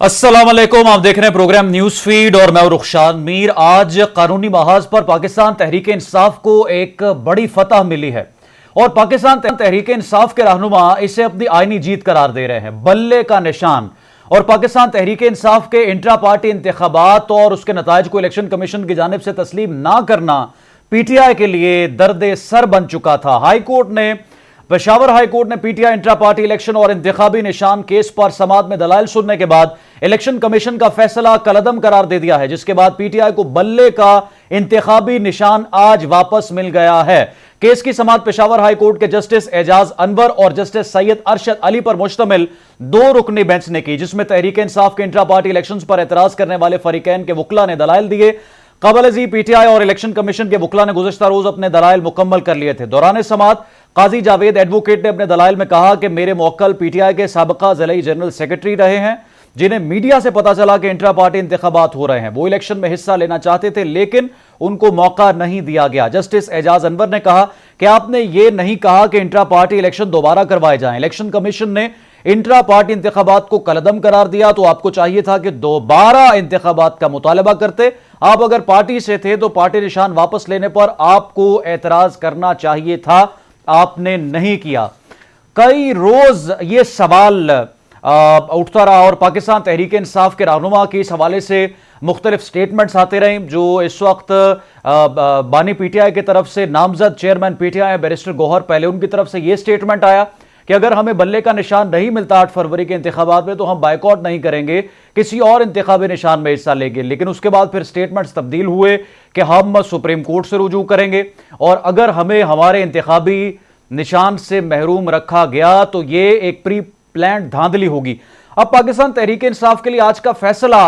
अस्सलाम वालेकुम, आप देख रहे हैं प्रोग्राम न्यूज फीड और मैं रुखशान मीर। आज कानूनी महाज पर पाकिस्तान तहरीक इंसाफ को एक बड़ी फतह मिली है और पाकिस्तान तहरीक इंसाफ के रहनुमा इसे अपनी आईनी जीत करार दे रहे हैं। बल्ले का निशान और पाकिस्तान तहरीक इंसाफ के इंट्रा पार्टी इंतखाबात और उसके नताइज को इलेक्शन कमीशन की जानिब से तस्लीम ना करना पीटीआई के लिए दर्द सर बन चुका था। पेशावर हाई कोर्ट ने पीटीआई इंट्रा पार्टी इलेक्शन और इंतखाबी निशान केस पर समाअत में दलाइल सुनने के बाद इलेक्शन कमीशन का फैसला कलअदम करार दे दिया है, जिसके बाद पीटीआई को बल्ले का इंतखाबी निशान आज वापस मिल गया है। केस की समाअत पेशावर हाई कोर्ट के जस्टिस एजाज अनवर और जस्टिस सैयद अरशद अली पर मुश्तमिल 2 रुकनी बेंच ने की, जिसमें तहरीक इंसाफ के इंट्रा पार्टी इलेक्शन पर एतराज करने वाले फरीकैन के वकला ने दलाइल दिए। कबल अजी पीटीआई और इलेक्शन कमीशन के वकला ने गुज़श्ता रोज अपने दलाइल मुकम्मल कर लिए थे। दौरान समाअत काजी जावेद एडवोकेट ने अपने दलाइल में कहा कि मेरे मुवक्किल पीटीआई के साबिका ज़िला जनरल सेक्रेटरी रहे हैं, जिन्हें मीडिया से पता चला कि इंट्रा पार्टी इंतखाबात हो रहे हैं। वो इलेक्शन में हिस्सा लेना चाहते थे लेकिन उनको मौका नहीं दिया गया। जस्टिस एजाज अनवर ने कहा कि आपने ये नहीं कहा कि इंट्रा पार्टी इलेक्शन दोबारा करवाए जाएं। इलेक्शन कमीशन ने इंट्रा पार्टी इंतखाबात को कलअदम करार दिया तो आपको चाहिए था कि दोबारा इंतखाबात का मुतालबा करते। आप अगर पार्टी से थे तो पार्टी निशान वापस लेने पर आपको एतराज करना चाहिए था, आपने नहीं किया। कई रोज ये सवाल उठता रहा और पाकिस्तान तहरीक इंसाफ के रहनुमा के इस हवाले से मुख्तलिफ स्टेटमेंट्स आते रहे। जो इस वक्त बानी पीटीआई की तरफ से नामजद चेयरमैन पीटीआई बैरिस्टर गौहर, पहले उनकी तरफ से यह स्टेटमेंट आया कि अगर हमें बल्ले का निशान नहीं मिलता 8 फरवरी के इंतखाबात में तो हम बायकॉट नहीं करेंगे, किसी और इंतखाबी निशान में हिस्सा लेंगे। लेकिन उसके बाद फिर स्टेटमेंट्स तब्दील हुए कि हम सुप्रीम कोर्ट से रुजू करेंगे और अगर हमें हमारे इंतखाबी निशान से महरूम रखा गया तो ये एक प्री प्लान्ड धांधली होगी। अब पाकिस्तान तहरीक इंसाफ के लिए आज का फैसला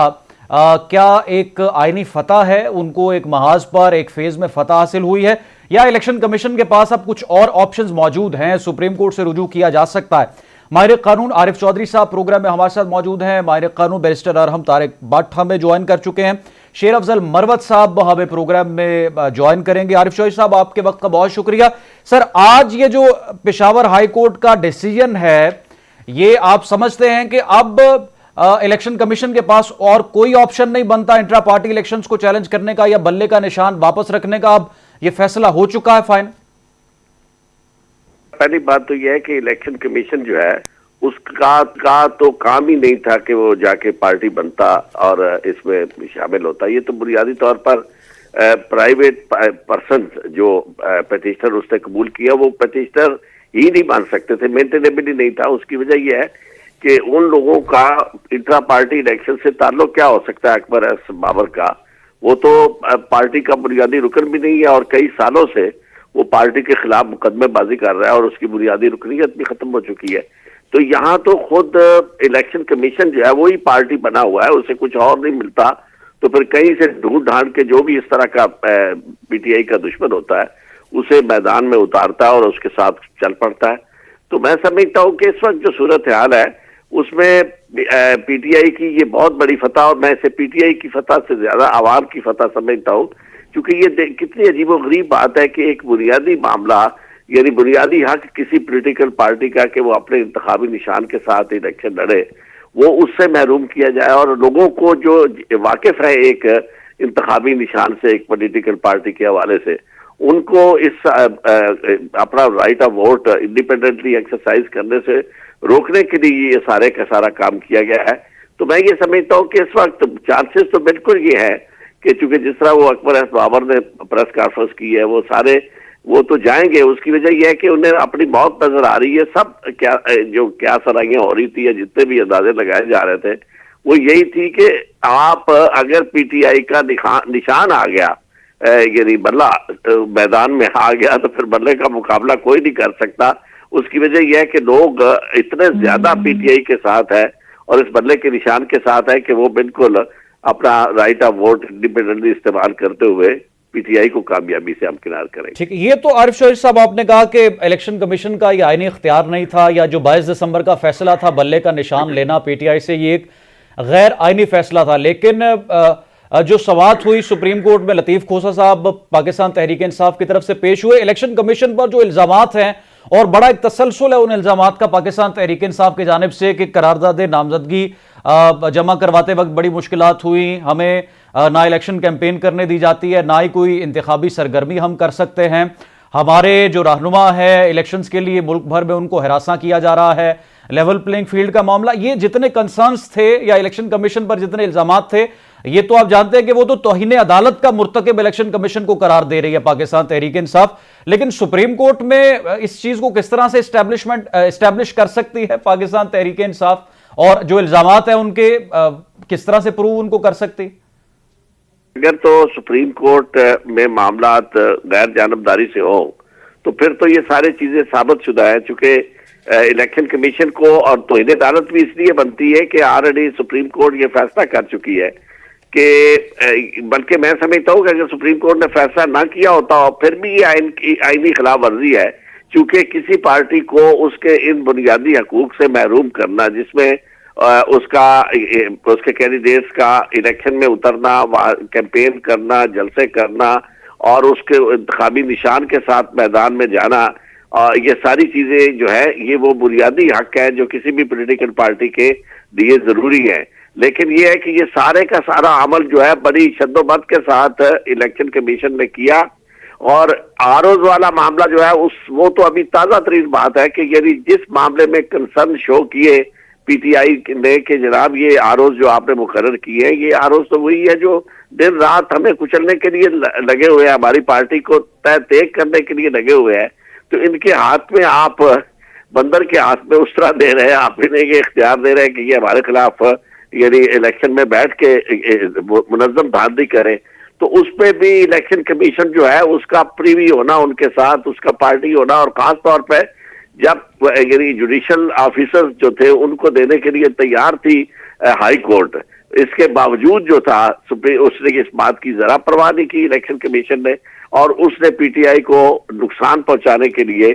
क्या एक आईनी फतह है, उनको एक महाज पर एक फेज में फतह हासिल हुई है, या इलेक्शन कमीशन के पास अब कुछ और ऑप्शंस मौजूद हैं, सुप्रीम कोर्ट से रुजू किया जा सकता है। माहिर कानून आरिफ चौधरी साहब प्रोग्राम में हमारे साथ मौजूद हैं। माहिर कानून बैरिस्टर अरहम तारिक भट्ट हमें ज्वाइन कर चुके हैं। शेर अफजल मरवत साहब हमें प्रोग्राम में ज्वाइन करेंगे। आरिफ चौधरी साहब, आपके वक्त का बहुत शुक्रिया। सर, आज ये जो पेशावर हाई कोर्ट का डिसीजन है, ये आप समझते हैं कि अब इलेक्शन कमीशन के पास और कोई ऑप्शन नहीं बनता इंट्रा पार्टी इलेक्शंस को चैलेंज करने का या बल्ले का निशान वापस रखने का? अब ये फैसला हो चुका है फाइन? पहली बात तो यह है कि इलेक्शन कमीशन जो है उसका तो काम ही नहीं था कि वो जाके पार्टी बनता और इसमें शामिल होता। ये तो बुनियादी तौर पर प्राइवेट पर्सन जो पटिशनर उसने कबूल किया वो पटिशनर ही नहीं मान सकते थे, मेंटेनेबल ही नहीं था। उसकी वजह यह है कि उन लोगों का इंट्रा पार्टी इलेक्शन से ताल्लुक क्या हो सकता है? अकबर एस बाबर का वो तो पार्टी का बुनियादी रुकन भी नहीं है और कई सालों से वो पार्टी के खिलाफ मुकदमेबाजी कर रहा है और उसकी बुनियादी रुकनीत भी खत्म हो चुकी है। तो यहाँ तो खुद इलेक्शन कमीशन जो है वही पार्टी बना हुआ है, उसे कुछ और नहीं मिलता। तो फिर कहीं से ढूंढ ढांड के जो भी इस तरह का पीटीआई का दुश्मन होता है उसे मैदान में उतारता है और उसके साथ चल पड़ता है। तो मैं समझता हूँ कि इस वक्त जो सूरत हाल है उसमें पीटीआई की ये बहुत बड़ी फतह, और मैं इसे पीटीआई की फतह से ज्यादा आवाम की फतह समझता हूँ, क्योंकि ये कितनी अजीबोगरीब बात है कि एक बुनियादी मामला यानी बुनियादी हक किसी पॉलिटिकल पार्टी का कि वो अपने इंतखाबी निशान के साथ इलेक्शन लड़े, वो उससे महरूम किया जाए। और लोगों को जो वाकिफ है एक इंतखाबी निशान से, एक पॉलिटिकल पार्टी के हवाले से, उनको इस अपना right of vote independently exercise करने से रोकने के लिए ये सारे का सारा काम किया गया है। तो मैं ये समझता हूँ कि इस वक्त चांसेस तो बिल्कुल ये है कि चूंकि जिस तरह वो अकबर एस बाबर ने प्रेस कॉन्फ्रेंस की है वो सारे वो तो जाएंगे। उसकी वजह यह है कि उन्हें अपनी मौत नजर आ रही है। सब क्या सराहियां हो रही थी या जितने भी अंदाजे लगाए जा रहे थे वो यही थी कि आप अगर पीटीआई का निशान आ गया यानी बल्ला मैदान में आ गया तो फिर बल्ले का मुकाबला कोई नहीं कर सकता। उसकी वजह यह है कि लोग इतने ज्यादा पीटीआई के साथ है और इस बल्ले के निशान के साथ है कि वो बिल्कुल अपना राइट ऑफ वोट इंडिपेंडेंटली इस्तेमाल करते हुए पीटीआई को कामयाबी से हमकिनार करेंगे। ठीक, ये तो आरिफ चौधरी साहब आपने कहा कि इलेक्शन कमीशन का ये आईनी इख्तियार नहीं था, या जो 22 दिसंबर का फैसला था बल्ले का निशान लेना पीटीआई से, ये एक गैर आईनी फैसला था। लेकिन जो समाअत हुई सुप्रीम कोर्ट में, लतीफ खोसा साहब पाकिस्तान तहरीक इंसाफ की तरफ से पेश हुए, इलेक्शन कमीशन पर जो इल्जामात हैं और बड़ा एक तसलसल है उन इल्जामात का पाकिस्तान तहरीक इंसाफ की जानिब से कि करारदाद नामजदगी जमा करवाते वक्त बड़ी मुश्किलात हुई, हमें ना इलेक्शन कैंपेन करने दी जाती है, ना ही कोई इंतखाबी सरगर्मी हम कर सकते हैं, हमारे जो रहनुमा है इलेक्शंस के लिए मुल्क भर में उनको हरासा किया जा रहा है, लेवल प्लेइंग फील्ड का मामला, ये जितने कंसर्न्स थे या इलेक्शन कमीशन पर जितने इल्जामात थे, ये तो आप जानते हैं कि वो तो तौहीन अदालत का मुर्तकिब इलेक्शन कमीशन को करार दे रही है पाकिस्तान तहरीक इंसाफ। लेकिन सुप्रीम कोर्ट में इस चीज को किस तरह से एस्टैब्लिश कर सकती है पाकिस्तान तहरीक इंसाफ, और जो इल्जामात है उनके किस तरह से प्रूव उनको कर सकती? अगर तो सुप्रीम कोर्ट में मामलात गैर जानबदारी से हो तो फिर तो ये सारी चीजें साबित शुदा है, चूंकि इलेक्शन कमीशन को और तौहीन अदालत भी इसलिए बनती है कि ऑलरेडी सुप्रीम कोर्ट ये फैसला कर चुकी है कि, बल्कि मैं समझता हूँ कि अगर सुप्रीम कोर्ट ने फैसला ना किया होता फिर भी ये आईनी खिलाफ वर्जी है, चूंकि किसी पार्टी को उसके इन बुनियादी हकूक से महरूम करना, जिसमें उसके कैंडिडेट्स का इलेक्शन में उतरना, कैंपेन करना, जलसे करना और उसके इंतखाबी निशान के साथ मैदान में जाना, ये सारी चीजें जो है ये वो बुनियादी हक है जो किसी भी पॉलिटिकल पार्टी के लिए जरूरी है। लेकिन ये है कि ये सारे का सारा अमल जो है बड़ी शद्दोबद के साथ इलेक्शन कमीशन ने किया, और आरोज वाला मामला जो है वो तो अभी ताजा तरीन बात है कि यदि जिस मामले में कंसर्न शो किए पीटीआई ने कि जनाब ये आरोज जो आपने मुकर्रर किए हैं, ये आरोज तो वही है जो दिन रात हमें कुचलने के लिए लगे हुए हैं, हमारी पार्टी को तय तेग करने के लिए लगे हुए हैं, तो इनके हाथ में आप बंदर के हाथ में उस तरह दे रहे हैं, आप इन्हें ये इख्तियार दे रहे हैं कि ये हमारे खिलाफ यानी इलेक्शन में बैठ के मुनज़्ज़म धांधली करें, तो उस पे भी इलेक्शन कमीशन जो है उसका प्रीवी होना उनके साथ, उसका पार्टी होना, और खास तौर पे जब यानी जुडिशल ऑफिसर्स जो थे उनको देने के लिए तैयार थी हाई कोर्ट, इसके बावजूद जो था उसने इस बात की जरा परवाह नहीं की इलेक्शन कमीशन ने, और उसने पीटीआई को नुकसान पहुंचाने के लिए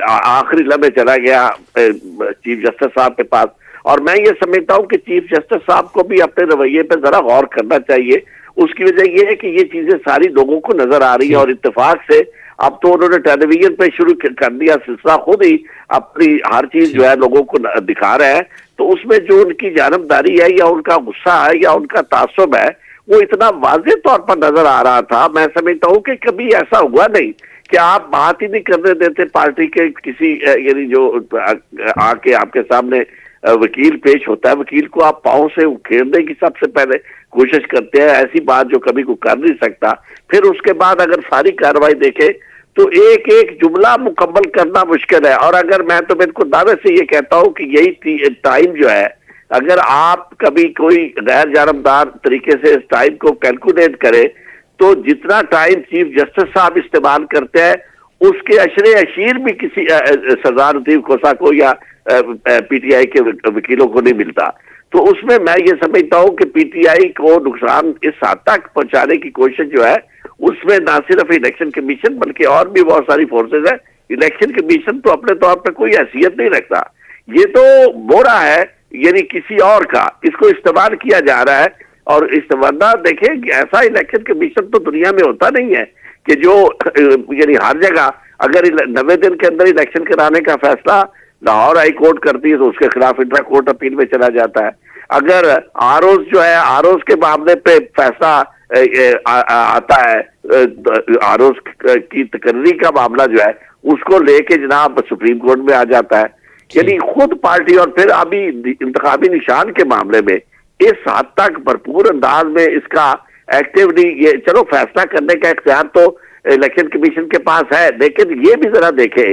आखिरी लम्हे चला गया चीफ जस्टिस साहब के पास। और मैं ये समझता हूँ कि चीफ जस्टिस साहब को भी अपने रवैये पे जरा गौर करना चाहिए। उसकी वजह यह है कि ये चीजें सारी लोगों को नजर आ रही है, और इत्तेफाक से अब तो उन्होंने टेलीविजन पे शुरू कर दिया सिलसिला, खुद ही अपनी हर चीज जो है लोगों को दिखा रहे हैं, तो उसमें जो उनकी जानबदारी है या उनका गुस्सा है या उनका तासुब है वो इतना वाज़ेह तौर पर नजर आ रहा था। मैं समझता हूँ कि कभी ऐसा हुआ नहीं कि आप बात ही नहीं करने देते पार्टी के किसी यानी जो आके आपके सामने वकील पेश होता है, वकील को आप पांव से उखेड़ने की सबसे पहले कोशिश करते हैं, ऐसी बात जो कभी कोई कर नहीं सकता। फिर उसके बाद अगर सारी कार्रवाई देखे तो एक एक जुमला मुकम्मल करना मुश्किल है, और अगर मैं तो बिल्कुल दावे से ये कहता हूँ कि यही टाइम जो है, अगर आप कभी कोई गैर जानबदार तरीके से इस टाइम को कैलकुलेट करें तो जितना टाइम चीफ जस्टिस साहब इस्तेमाल करते हैं उसके अशरे अशीर भी किसी सरदार लतीफ खोसा को या पीटीआई के वकीलों को नहीं मिलता। तो उसमें मैं ये समझता हूँ कि पीटीआई को नुकसान इस हद तक पहुंचाने की कोशिश जो है उसमें ना सिर्फ इलेक्शन कमीशन बल्कि और भी बहुत सारी फोर्सेज है। इलेक्शन कमीशन तो अपने तौर पर कोई हैसियत नहीं रखता, ये तो बोरा है यानी किसी और का, इसको इस्तेमाल किया जा रहा है। और इस्तेमाल देखें, ऐसा इलेक्शन कमीशन तो दुनिया में होता नहीं है कि जो यानी हर जगह अगर 90 दिन के अंदर इलेक्शन कराने का फैसला लाहौर हाई कोर्ट करती है तो उसके खिलाफ इंट्रा कोर्ट अपील में चला जाता है। अगर आरोज जो है, आरोज के मामले पे फैसला आता है, आरोज की तकर्री का मामला जो है उसको लेके जनाब सुप्रीम कोर्ट में आ जाता है। यानी खुद पार्टी, और फिर अभी इंतखाबी निशान के मामले में इस हद तक भरपूर अंदाज में इसका एक्टिवली, ये चलो फैसला करने का इख्तियार तो इलेक्शन कमीशन के पास है, लेकिन ये भी जरा देखे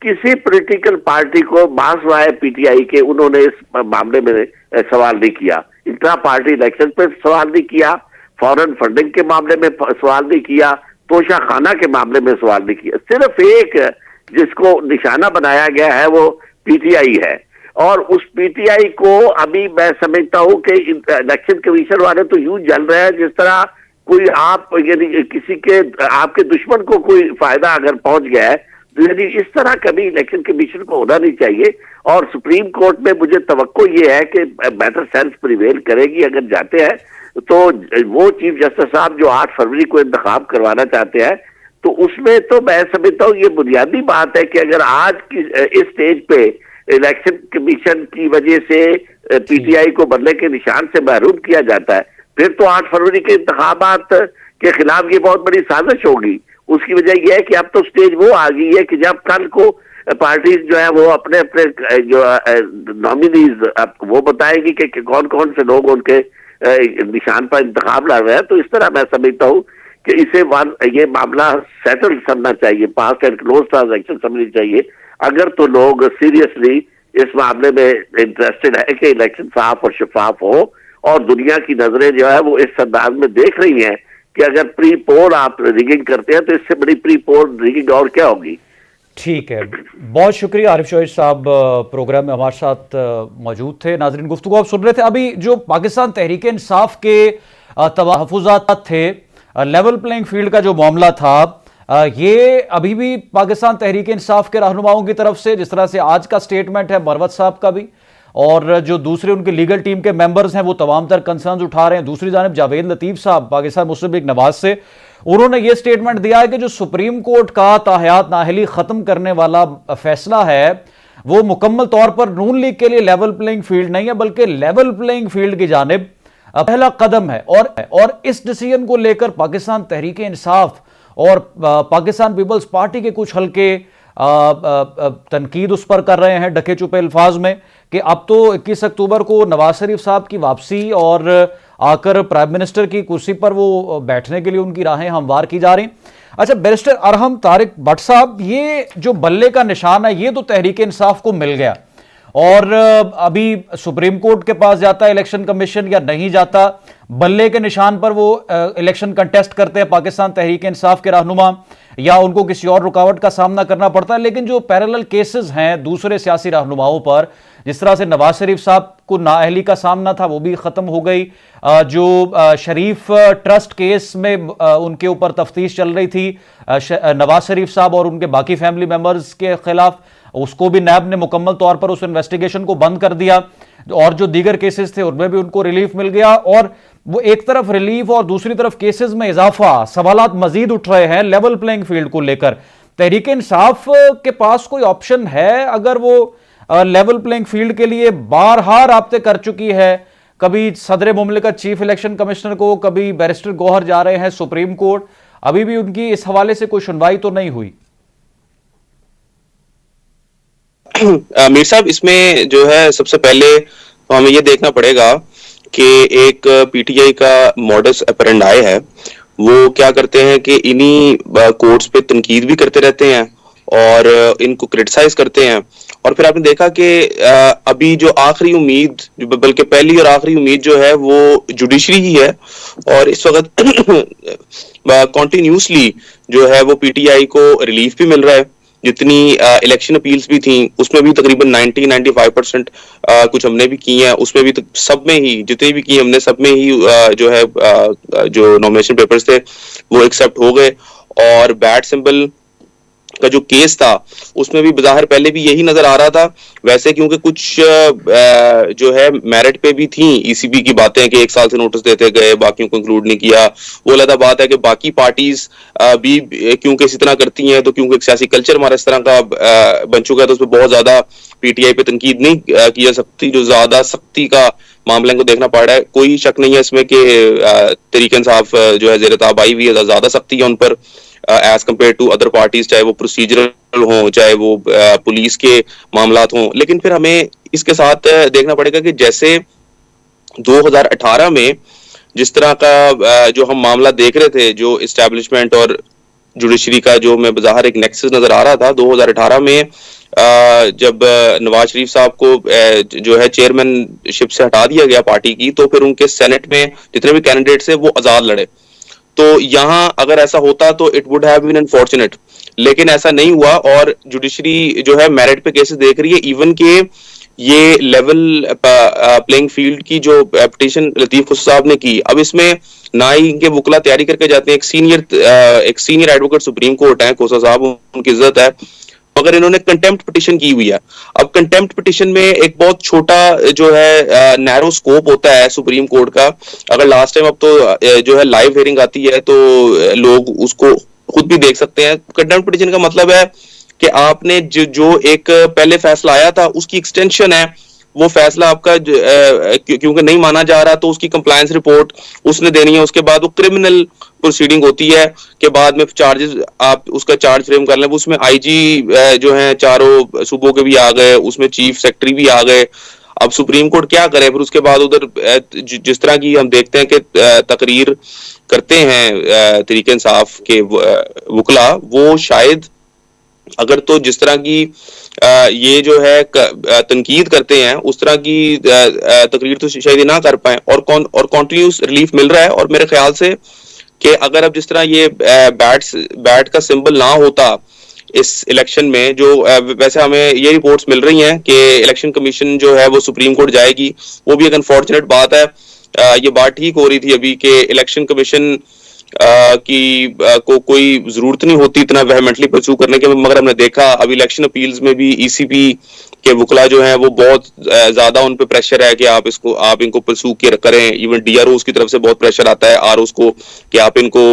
किसी पॉलिटिकल पार्टी को बासवाए पीटीआई के उन्होंने इस मामले में सवाल नहीं किया, इंट्रा पार्टी इलेक्शन पे सवाल नहीं किया, फॉरेन फंडिंग के मामले में सवाल नहीं किया, तोशा खाना के मामले में सवाल नहीं किया। सिर्फ एक जिसको निशाना बनाया गया है वो पीटीआई है, और उस पीटीआई को अभी मैं समझता हूं कि इलेक्शन कमीशन वाले तो यूं जल रहे हैं जिस तरह कोई आप यदि किसी के आपके दुश्मन को कोई फायदा अगर पहुंच गया है, तो यदि इस तरह कभी इलेक्शन कमीशन को होना नहीं चाहिए। और सुप्रीम कोर्ट में मुझे तवक्को ये है कि बेटर सेंस प्रिवेल करेगी अगर जाते हैं तो वो चीफ जस्टिस साहब जो 8 फरवरी को इंतखाब करवाना चाहते हैं, तो उसमें तो मैं समझता हूँ ये बुनियादी बात है कि अगर आज की इस स्टेज पे इलेक्शन कमीशन की वजह से पीटीआई को बदले के निशान से महरूम किया जाता है, फिर तो 8 फरवरी के इंतखाबात के खिलाफ ये बहुत बड़ी साजिश होगी। उसकी वजह यह है कि अब तो स्टेज वो आ गई है कि जब कल को पार्टी जो है वो अपने अपने जो नॉमिनीज वो बताएगी कि कौन कौन से लोग उनके निशान पर इंतखाब लड़ रहे हैं। तो इस तरह मैं समझता हूँ कि इसे ये मामला सेटल करना चाहिए, पास एंड क्लोज ट्रांजैक्शन समझनी चाहिए। अगर तो लोग सीरियसली इस मामले में इंटरेस्टेड है कि इलेक्शन साफ और शफाफ हो, और दुनिया की नजरें जो है वो इस अंदाज में देख रही हैं कि अगर प्री पोल आप रिगिंग करते हैं तो इससे बड़ी प्री पोल रिगिंग और क्या होगी। ठीक है, बहुत शुक्रिया आरिफ शोएब साहब, प्रोग्राम में हमारे साथ मौजूद थे। नाजरीन, गुफ्तगू आप सुन रहे थे। अभी जो पाकिस्तान तहरीक इंसाफ के तहफ़्फ़ुज़ात थे, लेवल प्लेइंग फील्ड का जो मामला था, ये अभी भी पाकिस्तान तहरीक इंसाफ के रहनुमाओं की तरफ से, जिस तरह से आज का स्टेटमेंट है मरवत साहब का भी, और जो दूसरे उनके लीगल टीम के मेंबर्स हैं वो तमाम तर कंसर्न्स उठा रहे हैं। दूसरी जानिब जावेद लतीफ़ साहब पाकिस्तान मुस्लिम लीग नवाज से, उन्होंने ये स्टेटमेंट दिया है कि जो सुप्रीम कोर्ट का ताहयात नाअहली ख़त्म करने वाला फैसला है वो मुकम्मल तौर पर नून लीग के लिए लेवल प्लेइंग फील्ड नहीं है, बल्कि लेवल प्लेइंग फील्ड की जानिब पहला कदम है। और इस डिसीजन को लेकर पाकिस्तान तहरीक इंसाफ और पाकिस्तान पीपल्स पार्टी के कुछ हल्के तनकीद उस पर कर रहे हैं ढके छुपे अल्फाज में कि अब तो 21 अक्टूबर को नवाज शरीफ साहब की वापसी और आकर प्राइम मिनिस्टर की कुर्सी पर वो बैठने के लिए उनकी राहें हमवार की जा रही। अच्छा, बैरिस्टर अरहम तारिक भट्ट साहब, ये जो बल्ले का निशान है ये तो तहरीक इंसाफ को मिल गया, और अभी सुप्रीम कोर्ट के पास जाता है इलेक्शन कमीशन या नहीं जाता, बल्ले के निशान पर वो इलेक्शन कंटेस्ट करते हैं पाकिस्तान तहरीक इंसाफ के रहनुमा, या उनको किसी और रुकावट का सामना करना पड़ता है। लेकिन जो पैरेलल केसेस हैं दूसरे सियासी रहनुमाओं पर, जिस तरह से नवाज शरीफ साहब को नाअहली का सामना था वो भी खत्म हो गई, जो शरीफ ट्रस्ट केस में उनके ऊपर तफ्तीश चल रही थी नवाज शरीफ साहब और उनके बाकी फैमिली मेंबर्स के खिलाफ, उसको भी नैब ने मुकम्मल तौर पर उस इन्वेस्टिगेशन को बंद कर दिया, और जो दीगर केसेस थे उनमें भी उनको रिलीफ मिल गया। और वो एक तरफ रिलीफ और दूसरी तरफ केसेस में इजाफा, सवालात मजीद उठ रहे हैं लेवल प्लेइंग फील्ड को लेकर। तहरीक इंसाफ के पास कोई ऑप्शन है अगर वो लेवल प्लेइंग फील्ड के लिए बारहा राब्ते कर चुकी है, कभी सदर मुमलिकत चीफ इलेक्शन कमिश्नर को, कभी बैरिस्टर गौहर जा रहे हैं सुप्रीम कोर्ट, अभी भी उनकी इस हवाले से कोई सुनवाई तो नहीं हुई? मीर साहब, इसमें जो है सबसे पहले तो हमें ये देखना पड़ेगा कि एक पीटीआई का मॉडस ऑपरेंडी है, वो क्या करते हैं कि इन्हीं कोर्ट्स पे तनकीद भी करते रहते हैं और इनको क्रिटिसाइज करते हैं। और फिर आपने देखा कि अभी जो आखिरी उम्मीद, बल्कि पहली और आखिरी उम्मीद जो है वो जुडिशरी ही है, और इस वक्त कॉन्टिन्यूसली जो है वो पीटीआई को रिलीफ भी मिल रहा है। जितनी इलेक्शन अपील्स भी थी उसमें भी तकरीबन 90-95% कुछ हमने भी की हैं, उसमें भी सब में ही जितने भी की हमने सब में ही जो है जो नॉमिनेशन पेपर्स थे वो एक्सेप्ट हो गए। और बैट सिंबल का जो केस था उसमें भी बज़ाहिर पहले भी यही नजर आ रहा था, वैसे क्योंकि कुछ जो है मेरिट पे भी थी ईसीबी की बातें कि 1 साल से नोटिस देते गए, बाकियों को इंक्लूड नहीं किया। वो अलग बात है कि बाकी पार्टीज भी क्योंकि इसी तरह करती हैं, तो क्योंकि एक सियासी कल्चर हमारा इस तरह का बन चुका है तो उसमें बहुत ज्यादा पीटीआई पे तनकीद नहीं की जा सकती। जो ज्यादा सख्ती का मामले को देखना पड़ रहा है, कोई शक नहीं है इसमें कि तहरीक इंसाफ जो है ज़ेर ताब आई हुई है, ज्यादा सख्ती है उन पर as compare to other parties, चाहे वो प्रोसीजरल हो चाहे वो पुलिस के मामलात हों। लेकिन फिर हमें इसके साथ देखना पड़ेगा कि जैसे 2018 में जिस तरह का जो हम मामला देख रहे थे, जो इस्टेब्लिशमेंट और जुडिशरी का जो में बाहर एक नेक्सस नजर आ रहा था 2018 में, जब नवाज शरीफ साहब को जो है चेयरमैनशिप से हटा दिया गया पार्टी की, तो फिर उनके सेनेट में जितने भी कैंडिडेट्स थे वो आजाद लड़े। तो यहां अगर ऐसा होता तो it would have been unfortunate, लेकिन ऐसा नहीं हुआ और जुडिशरी जो है मेरिट पे केसेस देख रही है। इवन के ये लेवल प्लेइंग फील्ड की जो पिटीशन लतीफ खुशा साहब ने की, अब इसमें ना ही इनके वकला तैयारी करके जाते हैं, एक सीनियर एडवोकेट सुप्रीम कोर्ट है खोसा साहब, उनकी इज्जत है, मगर इन्होंने कंटेम्प्ट पिटीशन की हुई है। अब कंटेम्प्ट पिटीशन में एक बहुत छोटा जो है नैरो स्कोप होता है सुप्रीम कोर्ट का। अगर लास्ट टाइम अब तो जो है लाइव हियरिंग आती है तो लोग उसको खुद भी देख सकते हैं। कंटेम्प्ट पिटीशन का मतलब है कि आपने जो एक पहले फैसला आया था उसकी एक्सटेंशन है, वो फैसला आपका क्योंकि नहीं माना जा रहा तो उसकी कंप्लायंस रिपोर्ट उसने देनी है। उसके बाद वो क्रिमिनल प्रोसीडिंग होती है कि बाद में चार्जेस आप उसका चार्ज फ्रेम कर लें। उसमें आईजी जो है चारों सूबों के भी आ गए, उसमें चीफ सेक्रेटरी भी आ गए। अब सुप्रीम कोर्ट क्या करे फिर उसके बाद उधर जिस तरह की हम देखते हैं कि तकरीर करते हैं तहरीक इंसाफ के वकला, वो शायद अगर तो जिस तरह की ये जो है तनकीद करते हैं उस तरह की तकरीर तो शायद ना कर पाए, और कॉन्टिन्यूस रिलीफ मिल रहा है। और मेरे ख्याल से कि अगर अब जिस तरह ये बैट का सिंबल ना होता इस इलेक्शन में, जो वैसे हमें ये रिपोर्ट्स मिल रही हैं कि इलेक्शन कमीशन जो है वो सुप्रीम कोर्ट जाएगी, वो भी एक अनफॉर्चुनेट बात है। ये बात ठीक हो रही थी अभी कि इलेक्शन कमीशन को कोई जरूरत नहीं होती इतना वेहमेंटली परस्यू करने के, मगर हमने देखा अभी इलेक्शन अपील्स में भी ईसीपी के वकला जो हैं वो बहुत ज्यादा उन पे प्रेशर है कि आप इनको परस्यू करें। इवन डीआरओ की तरफ से बहुत प्रेशर आता है आरओ को कि आप इनको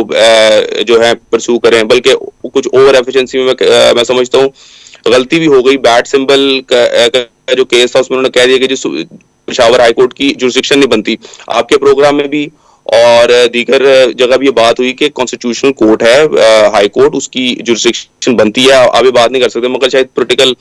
जो है परस्यू करें, बल्कि कुछ ओवर एफिशिएंसी में मैं समझता हूँ गलती भी हो गई। बैट सिंबल का जो केस था उसमें उन्होंने कह दिया कि जो पेशावर हाईकोर्ट की जुरिस्डिक्शन नहीं बनती। आपके प्रोग्राम में भी और दीगर जगह भी ये बात हुई कि कॉन्स्टिट्यूशनल कोर्ट है हाई कोर्ट, उसकी जुरिस्डिक्शन बनती है, आप ये बात नहीं कर सकते, मगर शायद पॉलिटिकल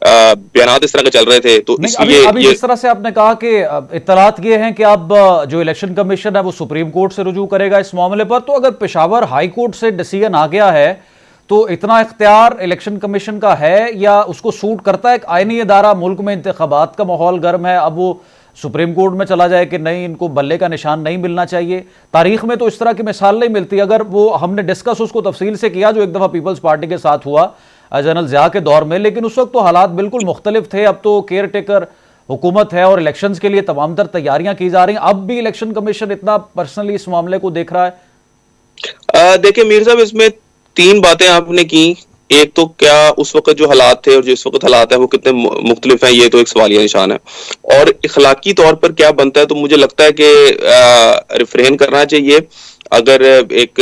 बयानात इस तरह के चल रहे थे तो इसलिए अभी जिस तरह से आपने कहा कि इत्तलात ये हैं कि अब जो इलेक्शन कमीशन है वो सुप्रीम कोर्ट से रुजू करेगा इस मामले पर, तो अगर पेशावर हाई कोर्ट से डिसीजन आ गया है तो इतना इख्तियार इलेक्शन कमीशन का है या उसको सूट करता है? एक आईनी इदारा, मुल्क में इंतखाबात का माहौल गर्म है, अब वो सुप्रीम कोर्ट में चला जाए कि नहीं इनको बल्ले का निशान नहीं मिलना चाहिए। तारीख में तो इस तरह की मिसाल नहीं मिलती। अगर वो हमने डिस्कस उसको तफसील से किया जो एक दफ़ा पीपल्स पार्टी के साथ हुआ जनरल ज़िया के दौर में, लेकिन उस वक्त तो हालात बिल्कुल मुख्तलिफ थे। अब तो केयर टेकर हुकूमत है और इलेक्शंस के लिए तमाम तर तैयारियां की जा रही हैं। अब भी इलेक्शन कमीशन इतना पर्सनली इस मामले को देख रहा है? देखिए मीर साहब, इसमें तीन बातें आपने की। एक तो क्या उस वक्त जो हालात थे और जिस वक्त हालात है वो कितने मुख्तलिफ हैं, ये तो एक सवालिया निशान है। और इखलाकी तौर पर क्या बनता है, तो मुझे लगता है कि रिफ्रेन करना चाहिए। अगर एक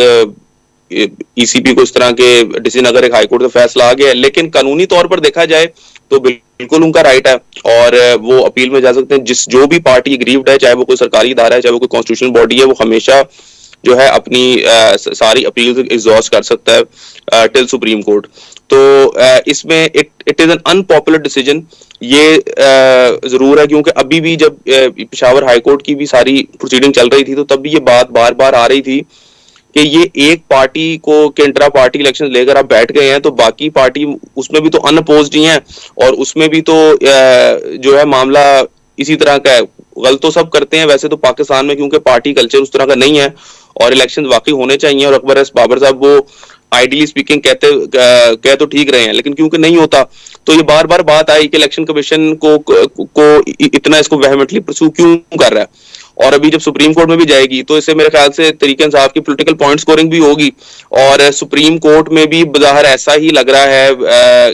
ईसीपी को इस तरह के डिसीजन, अगर एक हाईकोर्ट का फैसला आ गया है, लेकिन कानूनी तौर पर देखा जाए तो बिल्कुल उनका राइट है और वो अपील में जा सकते हैं। जो भी पार्टी एग्रीव्ड है, चाहे वो कोई सरकारी इदारा है, चाहे वो कोई कॉन्स्टिट्यूशनल बॉडी है, वो हमेशा जो है अपनी सारी अपील एग्जॉस्ट कर सकता है टिल सुप्रीम कोर्ट। तो इसमें it is an unpopular decision, ये जरूर है, क्योंकि अभी भी जब पेशावर हाईकोर्ट की भी सारी प्रोसीडिंग चल रही थी तो तब भी ये बात बार बार आ रही थी कि ये एक पार्टी को के इंट्रा पार्टी इलेक्शन लेकर आप बैठ गए हैं तो बाकी पार्टी उसमें भी तो अनअपोज्ड ही हैं और उसमें भी तो जो है मामला इसी तरह का है। गलत तो सब करते हैं वैसे तो पाकिस्तान में, क्योंकि पार्टी कल्चर उस तरह का नहीं है और इलेक्शन वाकई होने चाहिए। और अकबर एस बाबर साहब वो आइडियली स्पीकिंग कह तो ठीक रहे हैं, लेकिन क्योंकि नहीं होता तो ये बार बार बात आई कि इलेक्शन कमीशन को इतना इसको वेहमेंटली परस्यू क्यों कर रहा है। और अभी जब सुप्रीम कोर्ट में भी जाएगी तो इससे मेरे ख्याल से तहरीक इंसाफ की पॉलिटिकल पॉइंट स्कोरिंग भी होगी और सुप्रीम कोर्ट में भी बाहर ऐसा ही लग रहा है,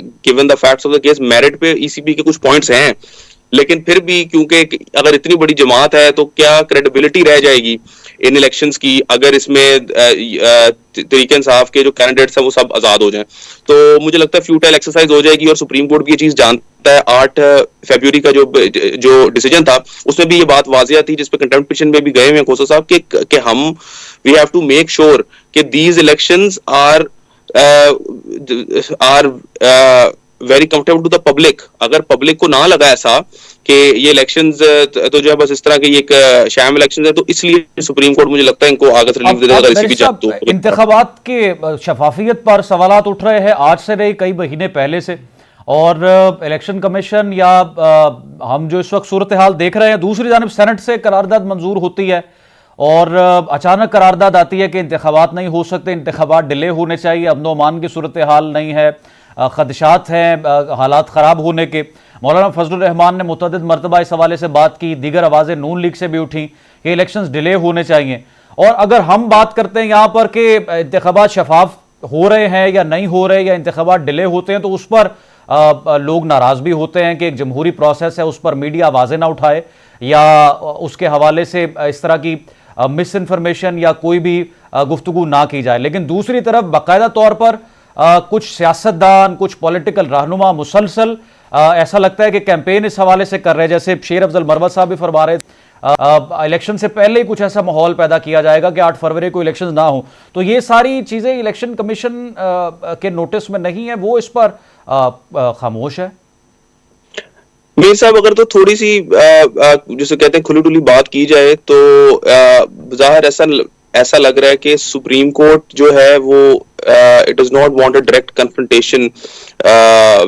given the facts of the case, merit पे ईसीपी के कुछ पॉइंट्स हैं, लेकिन फिर भी क्योंकि अगर इतनी बड़ी जमात है तो क्या क्रेडिबिलिटी रह जाएगी इन इलेक्शंस की अगर इसमें तहरीक इंसाफ के जो कैंडिडेट्स हैं वो सब आजाद हो जाएं। तो मुझे लगता है फ्यूटाइल एक्सरसाइज हो जाएगी और सुप्रीम कोर्ट भी ये चीज जानता है। 8 फरवरी का जो डिसीजन था उसमें भी ये बात वाजिया थी, जिसपे कंटेम्प्ट पिटीशन में भी गए हुए खोसा साहब कि हम we have to make sure कि these elections are very comfortable to the public. अगर पब्लिक को ना लगा ऐसा कि ये इलेक्शंस तो जो है बस इस तरह के ये एक शैम इलेक्शन है, तो इसलिए सुप्रीम कोर्ट मुझे लगता है इनको आगे से रिलीफ दे देगा। इसी भी इंतखाबात के शफाफियत पर सवालात उठ रहे हैं आज से नहीं, कई महीने पहले से, और इलेक्शन कमीशन या हम जो इस वक्त सूरत हाल देख रहे हैं, दूसरी जानब सेनेट से करारदाद मंजूर होती है और अचानक करारदाद आती है कि इंतखाबात नहीं हो सकते, इंतखाबात डिले होने चाहिए, अमन अमान की सूरत हाल नहीं है, खदशात हैं हालात ख़राब होने के। मौलाना फजलुर रहमान ने मुतअद्दिद मरतबा इस हवाले से बात की, दीगर आवाज़ें नून लीग से भी उठी कि इलेक्शंस डिले होने चाहिए। और अगर हम बात करते हैं यहाँ पर कि इंतखाबात शफाफ हो रहे हैं या नहीं हो रहे या इंतखाबात डिले होते हैं, तो उस पर लोग नाराज़ भी होते हैं कि एक जमहूरी प्रोसेस है, उस पर मीडिया आवाज़ें ना उठाए या उसके हवाले से इस तरह की मिस इन्फॉर्मेशन या कोई भी गुफ्तगू ना की जाए। लेकिन दूसरी तरफ बाकायदा तौर पर कुछ सियासतदान, कुछ पॉलिटिकल रहनुमा मुसलसल ऐसा लगता है कि कैंपेन इस हवाले से कर रहे हैं, जैसे शेर अफजल मरवत साहब भी फरमा रहे इलेक्शन से पहले ही कुछ ऐसा माहौल पैदा किया जाएगा कि 8 फरवरी को इलेक्शन ना हो। तो ये सारी चीजें इलेक्शन कमीशन के नोटिस में नहीं है, वो इस पर खामोश है। मीर साहब, अगर तो थोड़ी सी जिसे कहते हैं खुली डुली बात की जाए तो ज़ाहिर ऐसा लग रहा है कि सुप्रीम कोर्ट जो है वो it does not want a direct confrontation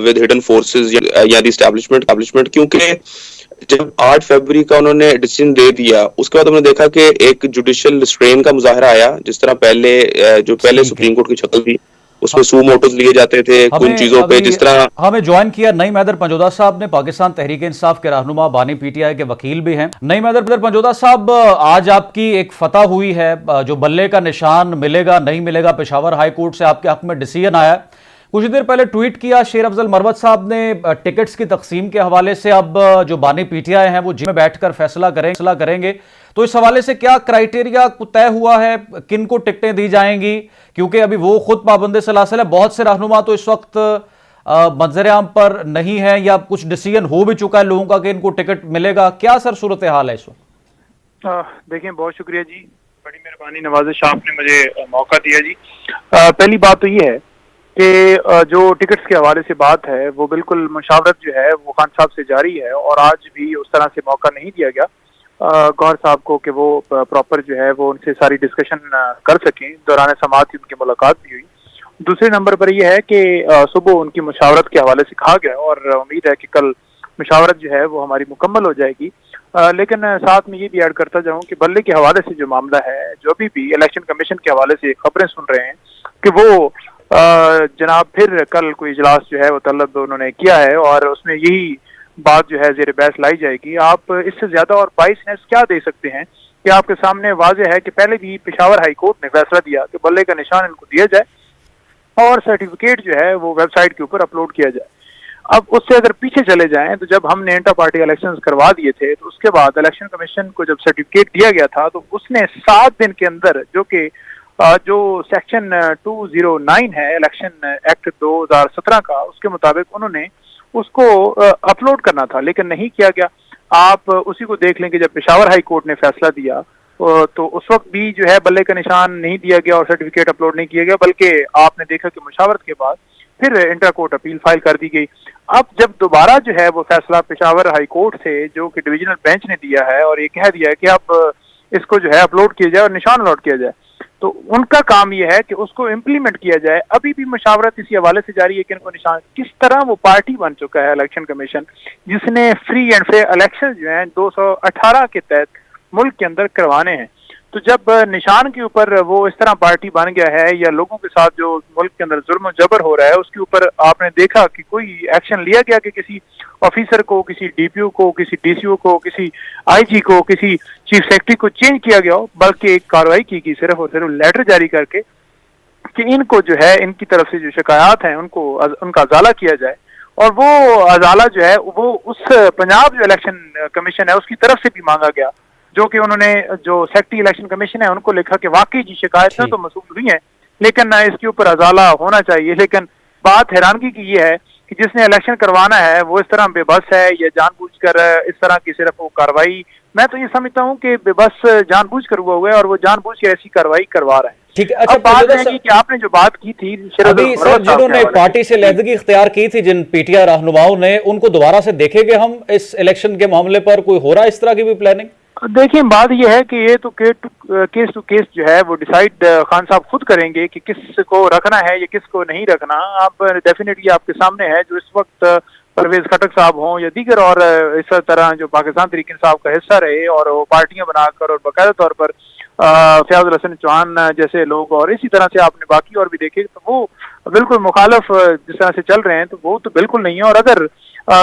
with hidden forces या द एस्टैब्लिशमेंट, क्योंकि जब 8 फरवरी का उन्होंने डिसीजन दे दिया उसके बाद हमने देखा कि एक जुडिशियल रिस्ट्रेन का मुजाहरा आया, जिस तरह पहले सुप्रीम कोर्ट की शक्ल थी उसमें सू मोटोस लिए जाते थे कुछ चीजों पे, जिस तरह हमें ज्वाइन किया नईम हैदर पंजोदा साहब ने, पाकिस्तान तहरीक इंसाफ के रहनुमा, बानी पीटीआई के वकील भी हैं। नईम हैदर पंजोदा साहब, आज आपकी एक फतह हुई है, जो बल्ले का निशान मिलेगा नहीं मिलेगा, पेशावर हाई कोर्ट से आपके हक में डिसीजन आया। कुछ देर पहले ट्वीट किया शेर अफजल मरवत साहब ने टिकट्स की तकसीम के हवाले से, अब जो बानी पीटीआई हैं वो जिम में बैठकर फैसला करेंगे। तो इस हवाले से क्या क्राइटेरिया तय हुआ है, किन को टिकटें दी जाएंगी? क्योंकि अभी वो खुद पाबंद सलासल है, बहुत से रहनुमा तो इस वक्त मंजर आम पर नहीं है या कुछ डिसीजन हो भी चुका है लोगों का कि इनको टिकट मिलेगा। क्या सर सूरत हाल है इस वक्त? देखिए, बहुत शुक्रिया जी, बड़ी मेहरबानी नवाजिश आपने मुझे मौका दिया जी। पहली बात तो ये है कि जो टिकट्स के हवाले से बात है वो बिल्कुल मुशावरत जो है वो खान साहब से जारी है, और आज भी उस तरह से मौका नहीं दिया गया गौहर साहब को कि वो प्रॉपर जो है वो उनसे सारी डिस्कशन कर सकें। दौरान समाअत ही उनकी मुलाकात भी हुई। दूसरे नंबर पर यह है कि सुबह उनकी मुशावरत के हवाले से कहा गया और उम्मीद है कि कल मुशावरत जो है वो हमारी मुकम्मल हो जाएगी। लेकिन साथ में ये भी ऐड करता जाऊं कि बल्ले के हवाले से जो मामला है, जो भी इलेक्शन कमीशन के हवाले से खबरें सुन रहे हैं कि वो जनाब फिर कल कोई इजलास जो है वो तलब उन्होंने किया है और उसमें यही बात जो है ज़ेर बहस लाई जाएगी। आप इससे ज्यादा और बाइसनेस क्या दे सकते हैं कि आपके सामने वाज़ेह है कि पहले भी पेशावर हाई कोर्ट ने फैसला दिया कि बल्ले का निशान इनको दिया जाए और सर्टिफिकेट जो है वो वेबसाइट के ऊपर अपलोड किया जाए। अब उससे अगर पीछे चले जाएं तो जब हमने इंटर पार्टी इलेक्शंस करवा दिए थे तो उसके बाद इलेक्शन कमीशन को जब सर्टिफिकेट दिया गया था तो उसने 7 दिन के अंदर, जो कि जो सेक्शन 209 है इलेक्शन एक्ट 2017 का, उसके मुताबिक उन्होंने उसको अपलोड करना था, लेकिन नहीं किया गया। आप उसी को देख लें कि जब पेशावर हाई कोर्ट ने फैसला दिया तो उस वक्त भी जो है बल्ले का निशान नहीं दिया गया और सर्टिफिकेट अपलोड नहीं किया गया, बल्कि आपने देखा कि मुशावरत के बाद फिर इंटर कोर्ट अपील फाइल कर दी गई। अब जब दोबारा जो है वो फैसला पेशावर हाई कोर्ट से, जो कि डिविजनल बेंच ने दिया है और ये कह दिया है कि अब इसको जो है अपलोड किया जाए और निशान अलॉट किया जाए, तो उनका काम यह है कि उसको इम्प्लीमेंट किया जाए। अभी भी मुशावरत इसी हवाले से जारी है कि इनको निशान, किस तरह वो पार्टी बन चुका है इलेक्शन कमीशन, जिसने फ्री एंड फेयर इलेक्शन जो है 218 के तहत मुल्क के अंदर करवाने हैं। तो जब निशान के ऊपर वो इस तरह पार्टी बन गया है, या लोगों के साथ जो मुल्क के अंदर जुल्म जबर हो रहा है उसके ऊपर आपने देखा कि कोई एक्शन लिया गया कि किसी ऑफिसर को, किसी डीपीओ को, किसी डीसीओ को, किसी आईजी को, किसी चीफ सेक्रेटरी को चेंज किया गया हो, बल्कि एक कार्रवाई की सिर्फ और सिर्फ लेटर जारी करके कि इनको जो है इनकी तरफ से जो शिकायत हैं उनका अजाला किया जाए। और वो अजाला जो है वो उस पंजाब जो इलेक्शन कमीशन है उसकी तरफ से भी मांगा गया, जो कि उन्होंने जो सेक्रेटरी इलेक्शन कमीशन है उनको लिखा कि वाकई जी शिकायतें तो मसूल हुई हैं, लेकिन इसके ऊपर अजाला होना चाहिए। लेकिन बात हैरानगी की ये है कि जिसने इलेक्शन करवाना है वो इस तरह बेबस है, या जानबूझकर इस तरह की सिर्फ वो कार्रवाई, मैं तो ये समझता हूँ कि बेबस जानबूझकर हुआ है और वो जानबूझ के ऐसी कार्रवाई करवा रहे हैं। ठीक है। अच्छा, बात है कि आपने जो बात की थी अभी सर, जिन्होंने पार्टी से लहदगी इख्तियार की थी, जिन पीटीआई रहनुमाओं ने, उनको दोबारा से देखेंगे हम इस इलेक्शन के मामले पर? कोई हो रहा है इस तरह की भी प्लानिंग? देखिए, बात यह है कि ये तो केस टू केस जो है वो डिसाइड खान साहब खुद करेंगे कि किस को रखना है या किस को नहीं रखना। आप डेफिनेटली आपके सामने है जो इस वक्त परवेज खटक साहब हों या दीगर और इस तरह जो पाकिस्तान तहरीक इंसाफ का हिस्सा रहे और वो पार्टियां बनाकर और बाकायदा तौर पर फयाजुल हसन चौहान जैसे लोग, और इसी तरह से आपने बाकी और भी देखे, तो वो बिल्कुल मुखालफ जिस तरह से चल रहे हैं तो वो तो बिल्कुल नहीं है। और अगर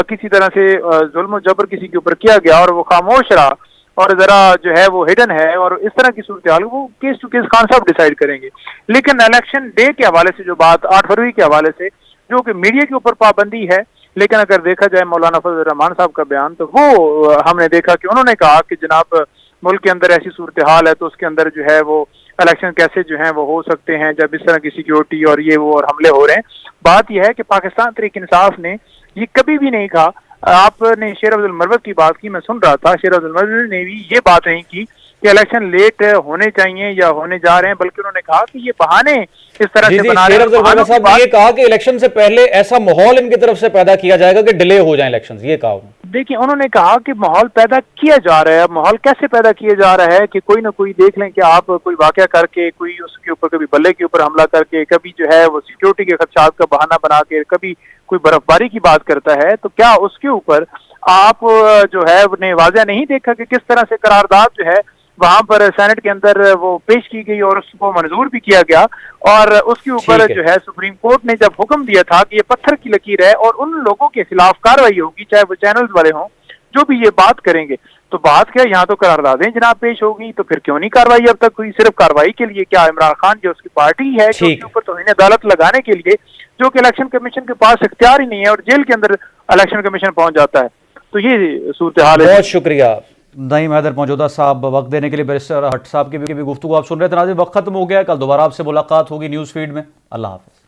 किसी तरह से जुल्म जबर किसी के ऊपर किया गया और वो खामोश रहा और जरा जो है वो हिडन है और इस तरह की सूरत हाल, वो केस टू केस खान साहब डिसाइड करेंगे। लेकिन इलेक्शन डे के हवाले से जो बात 8 फरवरी के हवाले से, जो कि मीडिया के ऊपर पाबंदी है, लेकिन अगर देखा जाए मौलाना फजल रहमान साहब का बयान, तो वो हमने देखा कि उन्होंने कहा कि जनाब मुल्क के अंदर ऐसी सूरत हाल है तो उसके अंदर जो है वो इलेक्शन कैसे जो है वो हो सकते हैं जब इस तरह की सिक्योरिटी और ये वो और हमले हो रहे हैं। बात यह है कि पाकिस्तान तहरीक इंसाफ ने ये कभी भी नहीं कहा, आपने शेर अब्दुल मरवत की बात की, मैं सुन रहा था, शेर अब्दुल मरवत ने भी ये बात नहीं की कि इलेक्शन लेट होने चाहिए या होने जा रहे हैं, बल्कि उन्होंने कहा कि ये बहाने इस तरह से बना रहे हैं। साहब ने ये कहा कि इलेक्शन से पहले ऐसा माहौल इनकी तरफ से पैदा किया जाएगा कि डिले हो जाए इलेक्शन, ये कहा उन्होंने। देखिए उन्होंने कहा कि माहौल पैदा किया जा रहा है। माहौल कैसे पैदा किया जा रहा है कि कोई ना कोई देख लें कि आप कोई वाकया करके, कोई उसके ऊपर कभी बल्ले के ऊपर हमला करके, कभी जो है वो सिक्योरिटी के खदशात का बहाना बना के, कभी कोई बर्फबारी की बात करता है, तो क्या उसके ऊपर आप जो है ने वाज़ह नहीं देखा कि किस तरह से करारदाद जो है वहां पर सेनेट के अंदर वो पेश की गई और उसको मंजूर भी किया गया, और उसके ऊपर जो है सुप्रीम कोर्ट ने जब हुक्म दिया था कि ये पत्थर की लकीर है और उन लोगों के खिलाफ कार्रवाई होगी, चाहे वो चैनल्स वाले हों जो भी ये बात करेंगे। तो बात क्या, यहाँ तो करारदादें जनाब पेश होगी, तो फिर क्यों नहीं कार्रवाई अब तक हुई? सिर्फ कार्रवाई के लिए क्या इमरान खान जो उसकी पार्टी है कि उसके ऊपर तौहीन अदालत लगाने के लिए, जो कि इलेक्शन कमीशन के पास इख्तियार ही नहीं है और जेल के अंदर इलेक्शन कमीशन पहुंच जाता है। तो ये सूरत हाल है। बहुत शुक्रिया नईम हैदर मौजूदा साहब वक्त देने के लिए। बैरिस्टर हट्ट साहब की भी गुफ्तगू आप सुन रहे थे। नाज़रीन, वक्त खत्म हो गया, कल दोबारा आपसे मुलाकात होगी न्यूज़ फीड में। अल्लाह हाफ़िज़।